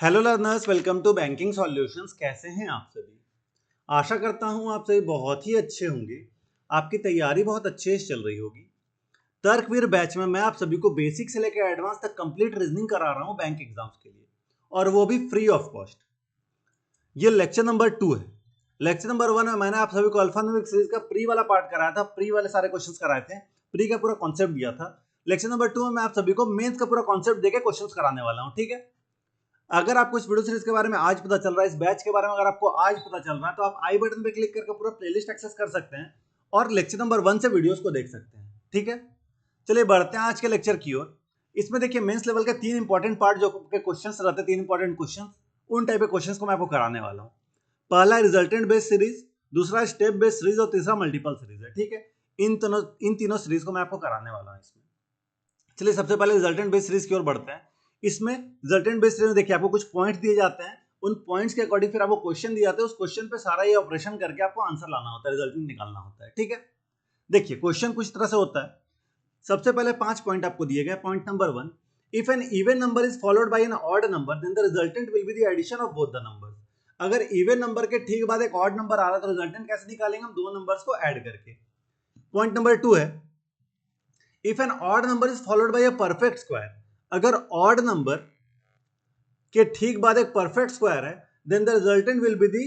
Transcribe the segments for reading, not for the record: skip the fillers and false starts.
Hello learners, welcome to banking solutions. कैसे हैं आप सभी? आशा करता हूं आप सभी बहुत ही अच्छे होंगे। आपकी तैयारी बहुत अच्छे से चल रही होगी। तर्कवीर बैच में मैं आप सभी को बेसिक से लेकर एडवांस तक कंप्लीट रीजनिंग करा रहा हूं बैंक एग्जाम्स के लिए, और वो भी फ्री ऑफ कॉस्ट। ये लेक्चर नंबर 2 है। लेक्चर नंबर 1 में मैंने आप सभी को अल्फान्यूमेरिक सीरीज का प्री वाला पार्ट कराया था, प्री वाले सारे क्वेश्चंस कराए थे, प्री का पूरा कॉन्सेप्ट दिया था। लेक्चर नंबर 2 में मैं आप सभी को मेंस का पूरा कॉन्सेप्ट देके क्वेश्चंस कराने वाला हूं, ठीक है। अगर आपको इस वीडियो सीरीज के बारे में आज पता चल रहा है, इस बैच के बारे में अगर आपको आज पता चल रहा है, तो आप आई बटन पे क्लिक करके पूरा प्लेलिस्ट एक्सेस कर सकते हैं और लेक्चर नंबर 1 से वीडियोस को देख सकते हैं, ठीक है। चलिए बढ़ते हैं आज के लेक्चर की ओर। इसमें देखिए मेंस लेवल के 3 इंपॉर्टेंट पार्ट जो के क्वेश्चंस रहते हैं, 3 इंपॉर्टेंट क्वेश्चंस, उन टाइप के क्वेश्चंस को मैं आपको कराने वाला हूं। पहला रिजल्टेंट बेस्ड सीरीज, दूसरा स्टेप बेस्ड सीरीज और तीसरा मल्टीपल सीरीज है, ठीक है। इन तीनों सीरीज को मैं आपको कराने वाला हूं इसमें। चलिए सबसे पहले रिजल्टेंट बेस्ड सीरीज की ओर बढ़ते हैं। इसमें रिजल्टेंट बेस्ड सीरीज में देखिए आपको कुछ पॉइंट दिए जाते हैं, उन पॉइंट्स के अकॉर्डिंग फिर आपको क्वेश्चन दिए जाते हैं, उस क्वेश्चन पे सारा ये ऑपरेशन करके आपको आंसर लाना होता है, रिजल्टेंट निकालना होता है, ठीक है। देखिए क्वेश्चन कुछ तरह से होता है। सबसे पहले 5 पॉइंट आपको दिए गए। Point number 1, if an even number is followed by an odd number then the resultant will be the addition of both the numbers. अगर इवन नंबर के ठीक बाद एक ऑड नंबर आ रहा है तो रिजल्टेंट कैसे निकालेंगे? हम दो नंबर्स को ऐड करके। पॉइंट नंबर 2 है, if an odd number is followed by a perfect square. अगर ऑड नंबर के ठीक बाद एक परफेक्ट स्क्वायर है then the resultant will be the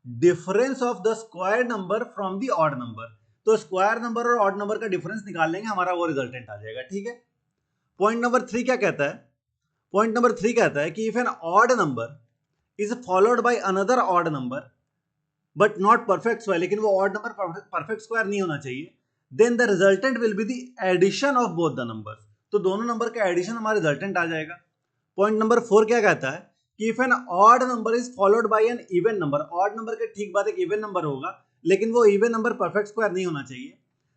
difference of the square number from the odd number. तो square number और odd number का difference निकालेंगे, हमारा वो रिजल्टेंट आ जाएगा, ठीक है। पॉइंट नंबर 3 क्या कहता है? पॉइंट नंबर 3 कहता है कि if an odd number is followed by another odd number but not perfect square, लेकिन वो ऑड नंबर परफेक्ट स्क्वायर नहीं होना चाहिए, then the resultant will be the addition of both the numbers. तो दोनों नंबर का एडिशन हमारा resultant आ जाएगा। पॉइंट नंबर 4 क्या कहता है कि if an odd number is followed by an even number, odd number के ठीक बाद एक इवन नंबर होगा लेकिन वो इवन नंबर परफेक्ट स्क्वायर नहीं होना चाहिए,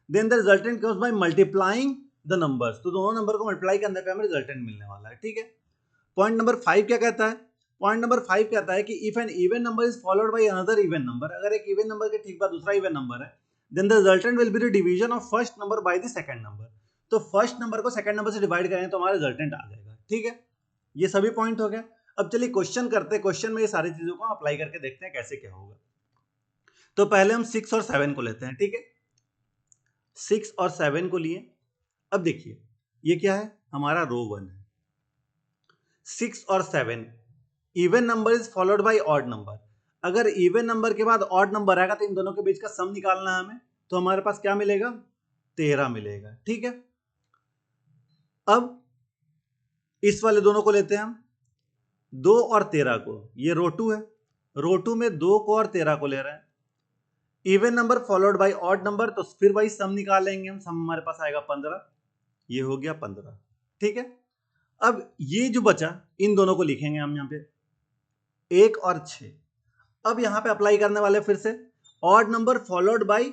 then the resultant comes by multiplying the numbers. तो दोनों नंबर को मल्टीप्लाई करने पे हमें रिजल्टेंट मिलने वाला है, ठीक है। पॉइंट नंबर 5 क्या कहता है? पॉइंट नंबर 5 कहता है कि if an even number is followed by another even number, अगर एक इवन नंबर के ठीक बाद दूसरा इवन नंबर है, then the resultant will be the division of first number by the second number. तो फर्स्ट नंबर को सेकंड नंबर से डिवाइड करेंगे तो हमारा रिजल्टेंट आ जाएगा, ठीक है। ये सभी पॉइंट हो गए। अब चलिए क्वेश्चन करते हैं, क्वेश्चन में ये सारी चीजों को अप्लाई करके देखते हैं कैसे क्या होगा। तो पहले हम 6 और 7 को लेते हैं, ठीक है। 6 और 7 को लिए। अब देखिए ये क्या है, हमारा रो 1 है। 6 और 7 even number is followed bye odd number. अगर इवन नंबर के बाद ऑड नंबर आएगा तो इन दोनों के बीच का सम निकालना है हमें। तो हमारे पास क्या मिलेगा? 13 मिलेगा, ठीक है। अब इस वाले दोनों को लेते हैं हम, 2 और 13 को। ये रो 2 है, रो 2 में 2 को और 13 को ले रहे हैं। Even number followed by odd number, तो फिर वही सम निकालेंगे हम। सम हमारे पास आएगा 15, ये हो गया 15, ठीक है। अब ये जो बचा इन दोनों को लिखेंगे हम यहाँ पे, 1 और 6। अब यहां पे अप्लाई करने वाले फिर से, odd number followed by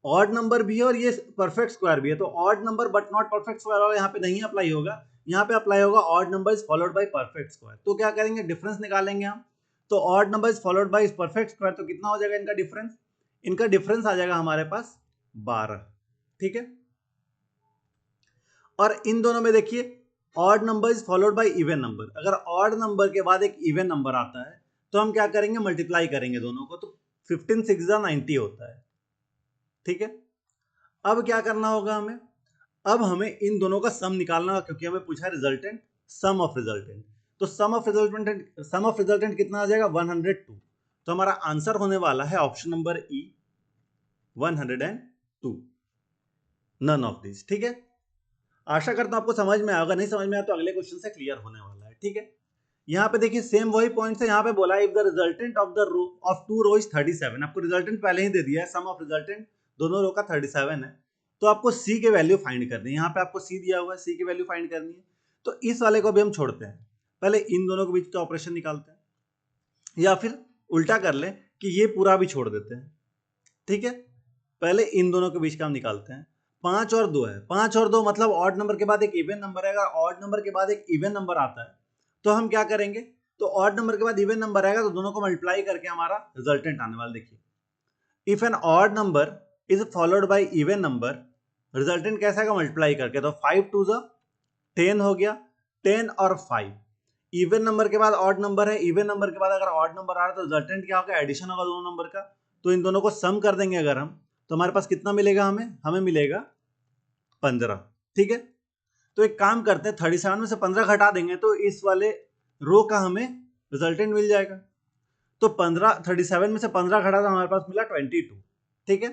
odd number भी है और ये परफेक्ट स्क्वायर भी है, तो odd number but not perfect square वाला यहाँ पे नहीं अप्लाई होगा, यहाँ पे अप्लाई होगा odd number is followed bye perfect square. तो क्या करेंगे? डिफरेंस निकालेंगे हम। तो odd number is followed bye perfect square, तो कितना हो जाएगा इनका डिफरेंस? इनका डिफरेंस आ जाएगा हमारे पास 12, ठीक है। और इन दोनों में देखिए odd number is followed by even number. अगर ऑड नंबर के बाद एक इवन नंबर आता है तो हम क्या करेंगे? मल्टीप्लाई करेंगे दोनों को। तो 15 6 90 होता है, ठीक है। अब क्या करना होगा हमें? अब हमें इन दोनों का सम निकालना होगा, क्योंकि हमें पूछा रिजल्टेंट, सम ऑफ रिजल्टेंट। तो सम ऑफ रिजल्टेंट कितना आ जाएगा? 102। तो हमारा आंसर होने वाला है option number E, 102, none of this, ठीक है। आशा करता हूं आपको समझ में आएगा, नहीं समझ में आया तो अगले क्वेश्चन से क्लियर होने वाला है, ठीक है। यहाँ पे देखिए सेम वही पॉइंट है, यहाँ पे बोला if the resultant of the row of two row is 37। आपको रिजल्टेंट पहले ही दे दिया है, सम ऑफ रिजल्टेंट दोनों रो का 37 है। तो आपको सी के वैल्यू फाइंड करनी है, यहाँ पे आपको सी दिया हुआ है, सी की वैल्यू फाइंड करनी है। तो इस वाले को भी हम छोड़ते हैं, पहले इन दोनों के बीच का ऑपरेशन निकालते हैं, या फिर उल्टा कर लें कि ये पूरा भी छोड़ देते हैं, ठीक है। पहले इन दोनों के बीच का हम निकालते हैं। 5 और 2 है, 5 और 2 मतलब ऑड नंबर के बाद एक इवन नंबर है। अगर ऑड नंबर के बाद एक इवन नंबर आता है तो हम क्या करेंगे? तो ऑड नंबर के बाद इवन नंबर आएगा तो दोनों को मल्टीप्लाई करके हमारा रिजल्टेंट आने वाला। देखिए if an odd number is followed by even number, resultant कैसा आएगा? मल्टीप्लाई करके। तो 5 2 10 हो गया, 10 और 5 इवन नंबर के बाद ऑड नंबर है, इवन नंबर के बाद अगर ऑड नंबर आ रहा है तो रिजल्टेंट क्या होगा, एडिशन होगा दोनों नंबर का। तो इन दोनों को सम कर देंगे अगर हम, तो हमारे पास कितना मिलेगा, हमें मिलेगा 15। ठीक है, तो एक काम करते हैं, 37 में से 15 घटा देंगे तो इस वाले रो का हमें रिजल्टेंट मिल जाएगा। तो 37 में से 15 घटा तो हमारे पास मिला 22। ठीक है,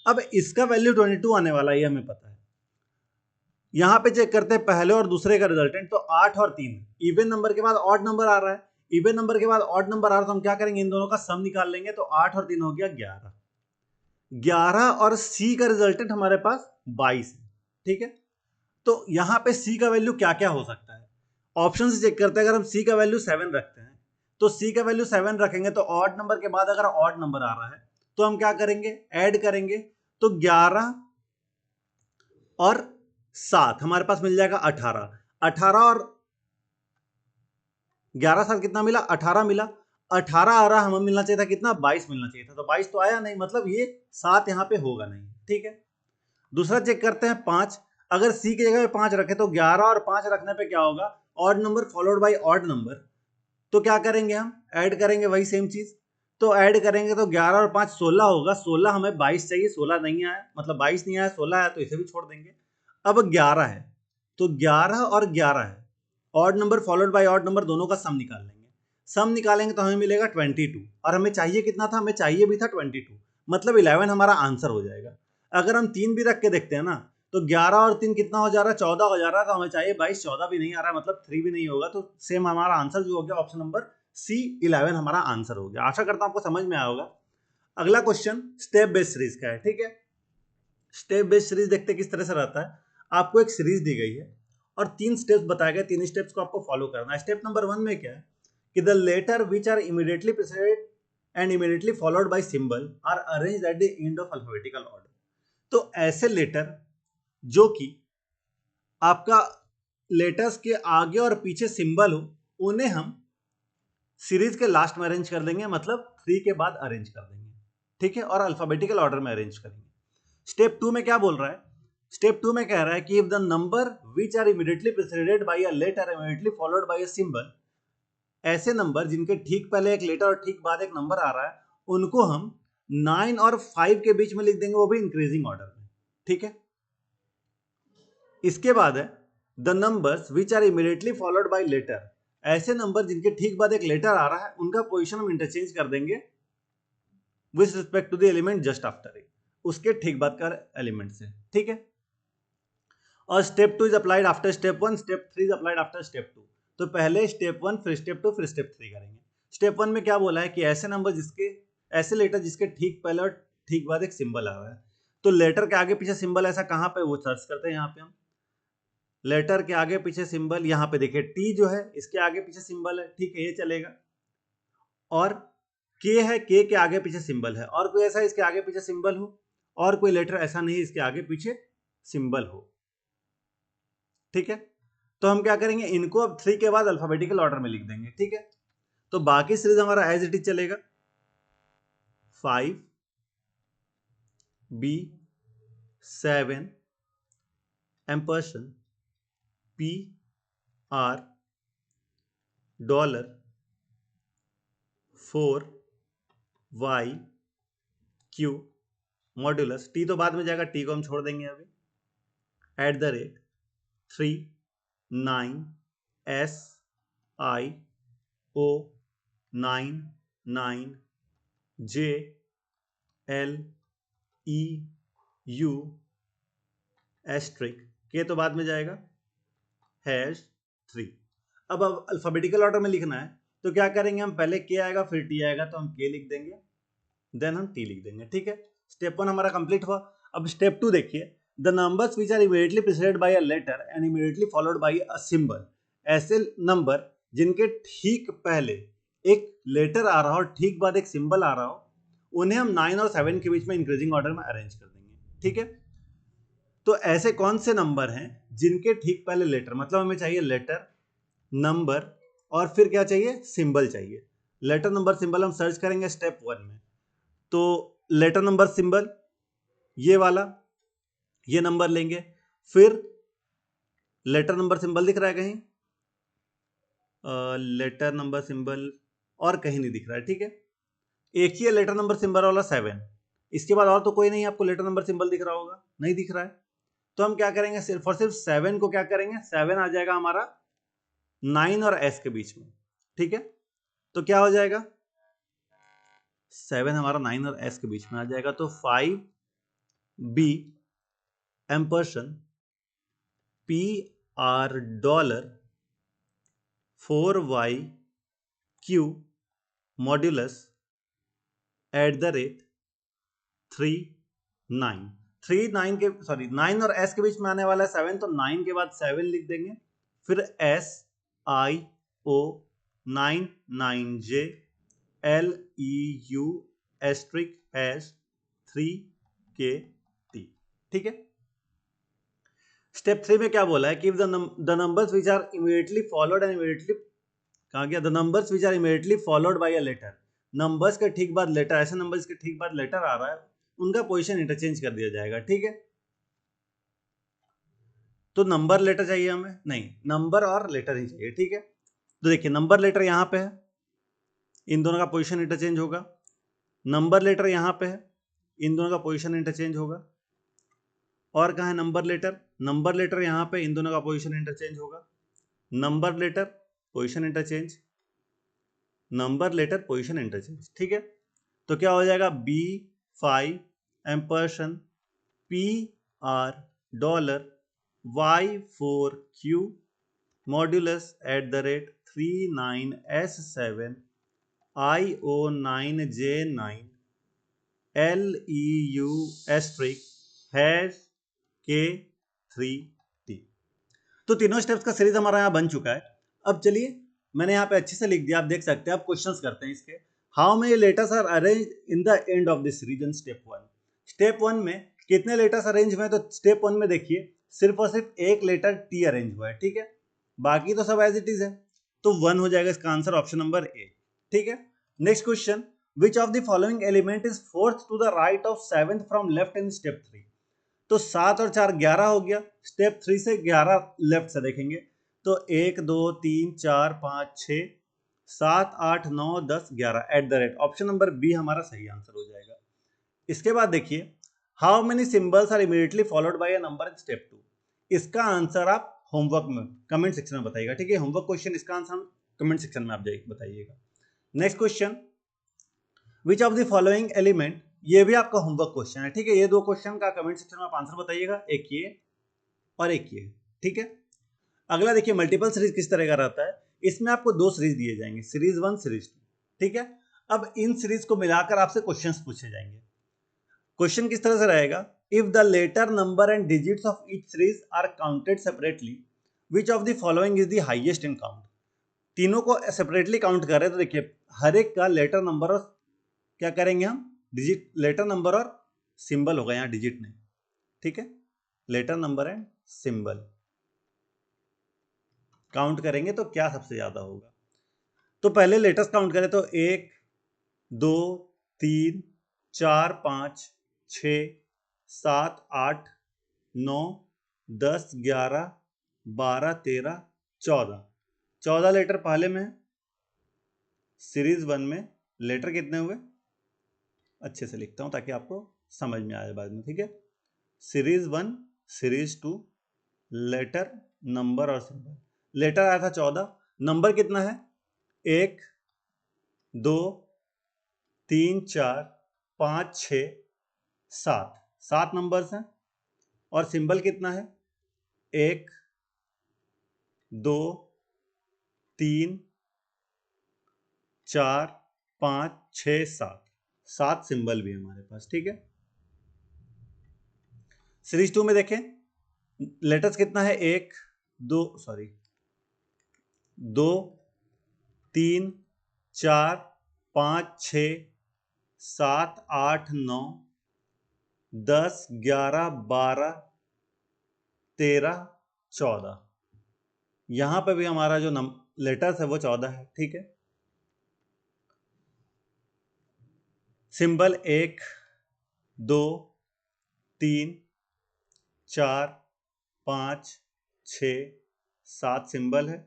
अब इसका वैल्यू 22 आने वाला है, ये हमें पता है। यहां पे चेक करते हैं पहले और दूसरे का रिजल्टेंट, तो 8 और 3 इवन नंबर के बाद ऑड नंबर आ रहा है, इवन नंबर के बाद ऑड नंबर आ रहा है, तो हम क्या करेंगे, इन दोनों का सम निकाल लेंगे। तो 8 और 3 हो गया 11, 11 और सी का रिजल्टेंट हमारे पास 22 है। ठीक है, तो यहां पे सी का वैल्यू क्या क्या हो सकता है, ऑप्शन से चेक करते हैं। अगर हम सी का वैल्यू 7 रखते हैं, तो सी का वैल्यू 7 रखेंगे तो ऑड नंबर के बाद अगर ऑड नंबर आ रहा है तो हम क्या करेंगे, ऐड करेंगे। तो 11 और 7 हमारे पास मिल जाएगा 18, 18 और 11 7 कितना मिला, 18 मिला। 18 आ रहा, हमें मिलना चाहिए था कितना, 22 मिलना चाहिए था, तो 22 तो आया नहीं, मतलब ये 7 यहाँ पे होगा नहीं। ठीक है, दूसरा चेक करते हैं 5, अगर सी की जगह पे 5 रखे तो 11 और 5 रखने पे क्या होगा, odd number followed by odd number. तो क्या करेंगे, हम ऐड करेंगे वही सेम चीज। तो ऐड करेंगे तो 11 और 5 16 होगा, 16 हमें 22 चाहिए, 16 नहीं आया, मतलब 22 नहीं आया, 16 आया, तो इसे भी छोड़ देंगे। अब 11 है, तो 11 और 11 है, odd number followed by odd number, दोनों का सम निकाल लेंगे। सम निकालेंगे तो हमें मिलेगा 22, और हमें चाहिए कितना था, हमें चाहिए भी था 22, मतलब 11 हमारा आंसर हो जाएगा। अगर हम 3 भी रख के देखते हैं ना, तो 11 और 3 कितना हो जा रहा है, 14 हो जा रहा है, तो हमें चाहिए 22, 14 भी नहीं आ रहा है, मतलब 3 भी नहीं होगा, तो सेम हमारा आंसर जो हो गया ऑप्शन नंबर सी 11 हमारा आंसर हो गया। आशा करता हूं आपको समझ में आया होगा। अगला क्वेश्चन स्टेप बेस्ड सीरीज का है। ठीक है, स्टेप बेस्ड सीरीज देखते किस तरह से रहता है। आपको एक सीरीज दी गई है और 3 स्टेप्स बताए गए, 3 स्टेप्स को आपको फॉलो करना है। स्टेप नंबर 1 में क्या है कि the letter which are immediately preceded and immediately followed by symbol are arranged at the end of alphabetical order. तो ऐसे लेटर जो कि आपका लेटर्स के आगे और पीछे सिंबल हो, उन्हें हम सीरीज के लास्ट में अरेंज कर देंगे, मतलब 3 के बाद अरेंज कर देंगे। ठीक है, और अल्फाबेटिकल ऑर्डर में अरेंज करेंगे। स्टेप 2 में क्या बोल रहा है, स्टेप 2 में कह रहा है कि if the number which are immediately preceded by a letter immediately followed by a symbol, ऐसे नंबर जिनके ठीक पहले एक लेटर और ठीक बाद एक नंबर आ रहा है, उनको हम 9 और 5 के बीच में लिख देंगे, वो भी इंक्रीजिंग ऑर्डर में। ठीक है, इसके बाद है the numbers which are immediately followed by letter, ऐसे नंबर जिनके ठीक बाद एक लेटर आ रहा है, उनका पोजीशन हम इंटरचेंज कर देंगे with respect to the element just after it, उसके ठीक बाद का एलिमेंट से। ठीक है, और step 2 is applied after step 1, step 3 is applied after step 2। तो पहले स्टेप 1, फिर स्टेप 2, फिर स्टेप 3 करेंगे। स्टेप 1 में क्या बोला है कि ऐसे नंबर जिसके, ऐसे लेटर जिसके ठीक पहले और ठीक बाद एक सिंबल आ रहा है। तो लेटर के आगे पीछे सिंबल ऐसा कहां पे, वो सर्च करते हैं। यहाँ पे हम लेटर के आगे पीछे सिंबल, यहाँ पे देखिए टी जो है इसके आगे पीछे सिंबल है। ठीक है, ये चलेगा। और के है, के के आगे पीछे सिंबल है, और कोई ऐसा इसके आगे पीछे सिंबल हो, और कोई लेटर ऐसा नहीं इसके आगे पीछे सिंबल हो। ठीक है, तो हम क्या करेंगे, इनको अब 3 के बाद अल्फाबेटिकल ऑर्डर में लिख देंगे। ठीक है, तो बाकी सीरीज हमारा एज इट इज चलेगा। 5 B 7 एम्परसन P R $4 Y Q modulus, T तो बाद में जाएगा, टी को हम छोड़ देंगे अभी, @ 3 9 S I O 9 9 J L E U asterisk, के तो बाद में जाएगा, #3। अब अल्फाबेटिकल ऑर्डर में लिखना है, तो क्या करेंगे हम, पहले के आएगा फिर टी आएगा, तो हम के लिख देंगे, देन हम टी लिख देंगे। ठीक है, स्टेप 1 हमारा कंप्लीट हुआ। अब स्टेप 2 देखिए, the numbers which are immediately preceded by a letter and immediately followed by a symbol, ऐसे नंबर जिनके ठीक पहले एक लेटर आ रहा हो और ठीक बाद एक सिंबल आ रहा हो, उन्हें हम 9 और 7 के बीच में इंक्रीजिंग ऑर्डर में अरेंज कर देंगे। ठीक है, तो ऐसे कौन से नंबर हैं जिनके ठीक पहले लेटर, मतलब हमें चाहिए लेटर, नंबर, और फिर क्या चाहिए, सिंबल चाहिए। लेटर नंबर सिंबल हम सर्च करेंगे स्टेप 1 में। तो लेटर नंबर सिंबल ये वाला, ये नंबर लेंगे, फिर लेटर नंबर सिंबल दिख रहा है कहीं, लेटर नंबर सिंबल और कहीं नहीं दिख रहा है, ठीक है। एक ही है लेटर नंबर सिंबल वाला 7, इसके बाद और तो कोई नहीं आपको लेटर नंबर सिंबल दिख रहा होगा, नहीं दिख रहा है। तो हम क्या करेंगे, सिर्फ और सिर्फ 7 को क्या करेंगे, 7 आ जाएगा हमारा 9 और S के बीच में, ठीक है। तो क्या हो जाएगा, 7 हमारा 9 और S के बीच में आ जाएगा, तो 5B एम्पर्सन PR dollar 4YQ modulus @ 3 9 के सॉरी 9 और S के बीच में आने वाला है 7, तो 9 के बाद 7 लिख देंगे, फिर SIO 99J LEU *3KT, ठीक है। स्टेप 3 में क्या बोला है कि the numbers which are immediately followed and immediately कहा गया, the numbers which are immediately followed by a letter, numbers के ठीक बाद लेटर, ऐसे नंबर्स के ठीक बाद लेटर आ रहा है उनका पोजीशन इंटरचेंज कर दिया जाएगा, ठीक है। तो नंबर लेटर चाहिए हमें, नहीं नंबर और लेटर ही चाहिए, ठीक है। तो देखिए नंबर लेटर यहां पे है, इन दोनों का पोजीशन इंटरचेंज होगा, नंबर लेटर यहां पे है, इन दोनों का पोजीशन इंटरचेंज होगा, और कहाँ है नंबर लेटर, नंबर लेटर यहां पे, इन दोनों का पोजीशन इंटरचेंज होगा, number letter position interchange, number letter position interchange, ठीक है। तो क्या हो जाएगा, B5 ampersand PR dollar Y4Q modulus @ 39S7 IO9J9 LEU *K3T। तो तीनों स्टेप्स का सीरीज हमारा यहाँ बन चुका है। अब चलिए मैंने यहाँ पे अच्छे से लिख दिया, आप देख सकते हैं, आप क्वेश्चंस करते हैं इसके। How many letters are arrange in the end of this series in step 1। Step 1 में कितने लेटर्स अरेंज हुए हैं, तो स्टेप 1 में देखिए सिर्फ और सिर्फ एक लेटर T अरेंज हुआ है, ठीक है, बाकी तो सब एज इट इज है, तो 1 हो जाएगा इसका आंसर, ऑप्शन नंबर A, ठीक है। Next question, which of the following element is fourth to the right of 7th from left in step 3। तो 7 और 4 11 हो गया, स्टेप 3 से 11 लेफ्ट से देखेंगे, तो 1 2 3 4 5 6 7 8 9 10 11 @ ऑप्शन नंबर B हमारा सही आंसर हो जाएगा। इसके बाद देखिए, how many symbols are immediately followed by a number in step 2। इसका आंसर आप होमवर्क में कमेंट सेक्शन में बताइएगा, ठीक है, होमवर्क क्वेश्चन, इसका आंसर कमेंट सेक्शन में आप बताइएगा। Next question, which of the following element, ये भी आपका होमवर्क क्वेश्चन है, ठीक है, ये दो क्वेश्चन का कमेंट सेक्शन में आप आंसर बताइएगा, एक ये और एक ये, ठीक है। अगला देखिए मल्टीपल सीरीज किस तरह का रहता है, इसमें आपको दो सीरीज दिए जाएंगे, सीरीज 1 सीरीज 2, ठीक है। अब इन सीरीज को मिलाकर आपसे क्वेश्चंस पूछे जाएंगे। क्वेश्चन किस तरह से रहेगा, if the letter number and digits of each series are counted separately, which of the following is the highest in count. तीनों को सेपरेटली काउंट कर रहे हैं, तो देखिए हर एक का लेटर नंबर और क्या करेंगे हम, डिजिट, लेटर नंबर और सिंबल होगा, यहाँ डिजिट नहीं, ठीक है, letter number and symbol count करेंगे तो क्या सबसे ज्यादा होगा। तो पहले लेटर्स काउंट करें, तो 1 2 3 4 5 6 7 8 9 10 11 12 13 14 लेटर पहले में, सीरीज 1 में लेटर कितने हुए, अच्छे से लिखता हूं ताकि आपको समझ में आए बाद में, ठीक है। सीरीज 1 सीरीज 2 लेटर नंबर और सिंबल, लेटर आया था 14, नंबर कितना है 1 2 3 4 5 6 7, 7 नंबर्स हैं, और सिंबल कितना है 1 2 3 4 5 6 7, 7 सिंबल भी है हमारे पास, ठीक है। सीरीज 2 में देखें लेटर्स कितना है 1 2 सॉरी 2 3 4 5 6 7 8 9 10 11 12 13 14, यहां पे भी हमारा जो लेटर्स है वो 14 है, ठीक है। सिंबल 1 2 3 4 5 6 7 सिंबल है,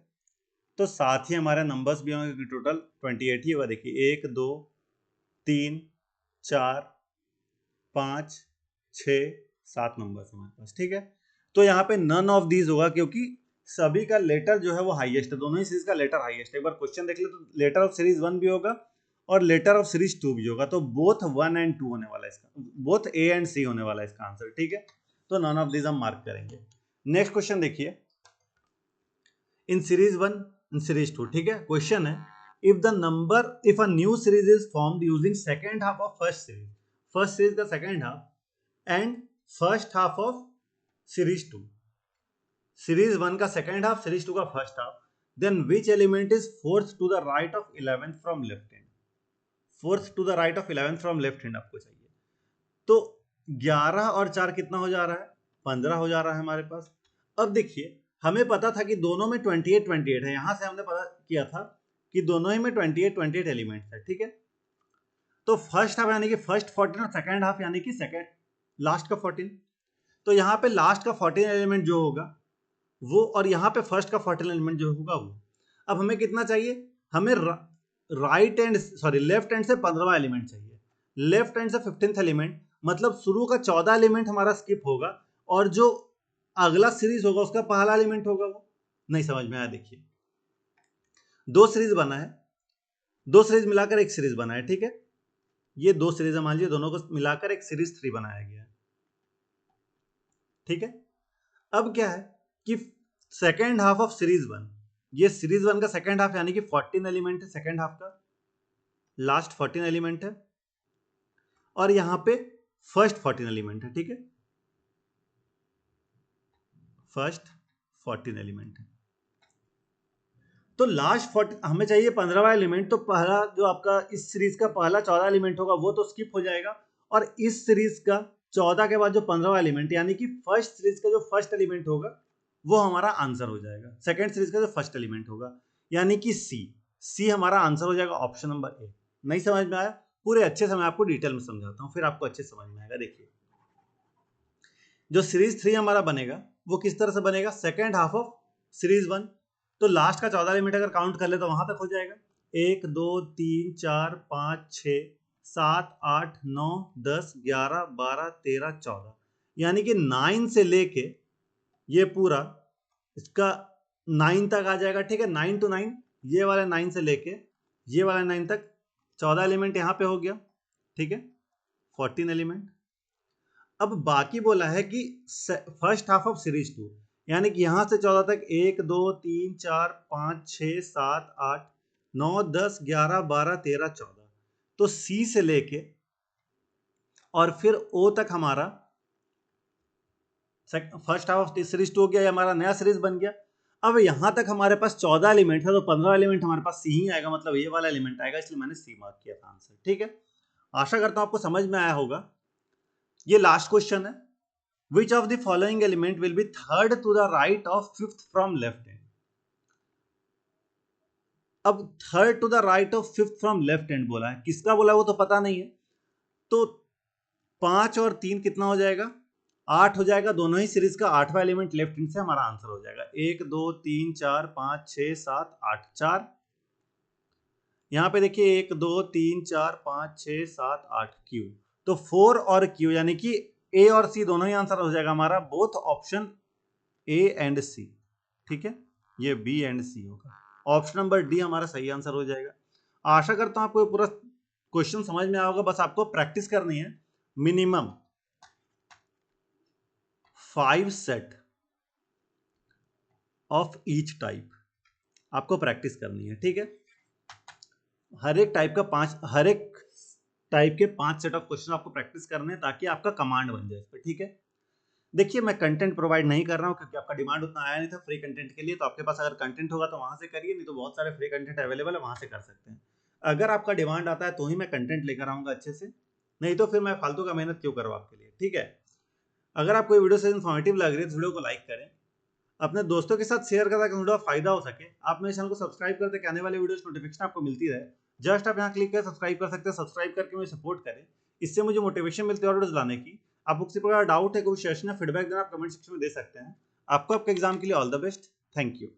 तो साथ ही हमारे नंबर्स भी होंगे, टोटल 28 ही होगा। देखिए 1 2 3 4 5 6 7 नंबर्स हमारे पास, ठीक है। तो यहाँ पे नन ऑफ दीज होगा क्योंकि सभी का लेटर जो है वो हाईएस्ट है, दोनों ही सीरीज का लेटर हाईएस्ट है। एक बार क्वेश्चन देख ले तो लेटर ऑफ सीरीज 1 भी होगा और लेटर ऑफ सीरीज 2 भी होगा, तो बोथ 1 एंड 2 होने वाला है इसका, बोथ ए एंड सी होने वाला है इसका आंसर, ठीक है। तो नन ऑफ दीज हम मार्क करेंगे। नेक्स्ट क्वेश्चन देखिए, इन सीरीज 1 इन सीरीज 2, ठीक है। क्वेश्चन है if a new series is formed using second half of first series का second half and first half of series 2, series 1 का second half, series 2 का first half, then which element is fourth to the right of 11th from left hand? fourth to the right of 11th from left hand आपको चाहिए। तो 11 और 4 कितना हो जा रहा है, 15 हो जा रहा है हमारे पास। अब देखिए हमें पता था कि दोनों में 28 है, यहां से हमने पता किया था कि दोनों ही में 28 एलिमेंट्स है, ठीक है। तो फर्स्ट हाफ यानी कि फर्स्ट 14 और सेकंड हाफ यानी कि सेकंड लास्ट का 14। तो यहाँ पे लास्ट का 14 एलिमेंट जो होगा वो, और यहाँ पे फर्स्ट का 14 एलिमेंट जो होगा वो। अब हमें कितना चाहिए, हमें right and sorry left hand से 15वां एलिमेंट चाहिए, लेफ्ट हैंड से 15th एलिमेंट, मतलब शुरू का 14 एलिमेंट हमारा स्किप होगा और जो अगला सीरीज होगा उसका पहला एलिमेंट होगा वो। नहीं समझ में आया, देखिए दो सीरीज बना है, दो सीरीज मिलाकर एक सीरीज बना है, ठीक है। ये दो सीरीज मान लीजिए, दोनों को मिलाकर एक सीरीज 3 बनाया गया है, ठीक है। अब क्या है कि सेकेंड हाफ ऑफ सीरीज 1, ये सीरीज 1 का सेकेंड हाफ यानी कि 14 एलिमेंट है, सेकेंड हाफ का लास्ट 14 एलिमेंट है, और यहां पे फर्स्ट 14 एलिमेंट है, ठीक है। फर्स्ट 14 एलिमेंट है, तो लास्ट 40 हमें चाहिए 15वां एलिमेंट। तो पहला जो आपका इस सीरीज का पहला 14 एलिमेंट होगा वो तो स्किप हो जाएगा, और इस सीरीज का 14 के बाद जो 15वां एलिमेंट यानी कि फर्स्ट सीरीज का जो फर्स्ट एलिमेंट होगा वो हमारा आंसर हो जाएगा। सेकंड सीरीज का जो फर्स्ट एलिमेंट होगा यानी कि सी हमारा आंसर हो जाएगा, ऑप्शन नंबर ए। नहीं समझ में आया, पूरे अच्छे से मैं आपको डिटेल में समझाता हूँ, फिर आपको अच्छे समझ में आएगा। देखिए जो सीरीज 3 हमारा बनेगा वो किस तरह से बनेगा, सेकेंड हाफ ऑफ सीरीज 1, तो लास्ट का 14 एलिमेंट अगर काउंट कर ले तो वहां तक हो जाएगा, 1 2 3 4 5 6 7 8 9 10 11 12 13 14, यानी कि 9 से लेके ये पूरा इसका 9 तक आ जाएगा, ठीक है। 9 to 9, ये वाला 9 से लेके ये वाला 9 तक 14 एलिमेंट यहाँ पे हो गया, ठीक है, 14 एलिमेंट। अब बाकी बोला है कि फर्स्ट हाफ ऑफ सीरीज 2, यानी कि यहां से 14 तक 1 2 3 4 5 6 7 8 9 10 11 12 13 14, तो सी से लेके और फिर ओ तक हमारा फर्स्ट हाफ ऑफ सीरीज 2 हो गया, हमारा नया सीरीज बन गया। अब यहां तक हमारे पास 14 एलिमेंट है, तो 15 एलिमेंट हमारे पास सी ही आएगा, मतलब ये वाला एलिमेंट आएगा, इसलिए मैंने सी मार्क किया था आंसर, ठीक है। आशा करता हूं आपको समझ में आया होगा। ये लास्ट क्वेश्चन है, Which of the following element will be third to the right of fifth from left hand? अब third to the right of fifth from left hand बोला है, किसका बोला है वो तो पता नहीं है, तो 5 और 3 कितना हो जाएगा, 8 हो जाएगा। दोनों ही सीरीज का 8वां एलिमेंट लेफ्ट हैंड से हमारा आंसर हो जाएगा। 1 2 3 4 5 6 7 8 4, यहाँ पे देखिए 1 2 3 4 5 6 7 8 क्यू, तो 4 और क्यू यानी कि ए और सी दोनों ही आंसर हो जाएगा हमारा, बोथ ऑप्शन ए एंड सी, ठीक है। ये बी एंड सी होगा, ऑप्शन नंबर डी हमारा सही आंसर हो जाएगा। आशा करता हूं आपको ये पूरा क्वेश्चन समझ में आया होगा, बस आपको प्रैक्टिस करनी है। Minimum 5 set of each type आपको प्रैक्टिस करनी है, ठीक है। हर एक टाइप के 5 सेट ऑफ क्वेश्चन आपको प्रैक्टिस करने हैं ताकि आपका कमांड बन जाए इस पर, ठीक है। देखिए मैं कंटेंट प्रोवाइड नहीं कर रहा हूँ क्योंकि आपका डिमांड उतना आया नहीं था फ्री कंटेंट के लिए, तो आपके पास अगर कंटेंट होगा तो वहां से करिए, नहीं तो बहुत सारे फ्री कंटेंट अवेलेबल है, वहां से कर सकते हैं। अगर आपका डिमांड आता है तो ही मैं कंटेंट लेकर आऊंगा अच्छे से, नहीं तो फिर मैं फालतू का मेहनत क्यों करूँ आपके लिए, ठीक है। अगर आपको वीडियो से इन्फॉर्मेटिव लग रही है तो वीडियो को लाइक करें, अपने दोस्तों के साथ शेयर करें ताकि वीडियो फायदा हो सके। आप मेरे चैनल को सब्सक्राइब करते कि आने वाली वीडियोस नोटिफिकेशन आपको मिलती रहे। जस्ट आप यहाँ क्लिक कर सब्सक्राइब कर सकते हैं, सब्सक्राइब करके मुझे सपोर्ट करें, इससे मुझे मोटिवेशन मिलती है और वीडियोस लाने की। आपको किसी प्रकार डाउट है, कोई सजेशन या फीडबैक देना, आप कमेंट सेक्शन में दे सकते हैं। आपको आपके एग्जाम के लिए all the best, thank you.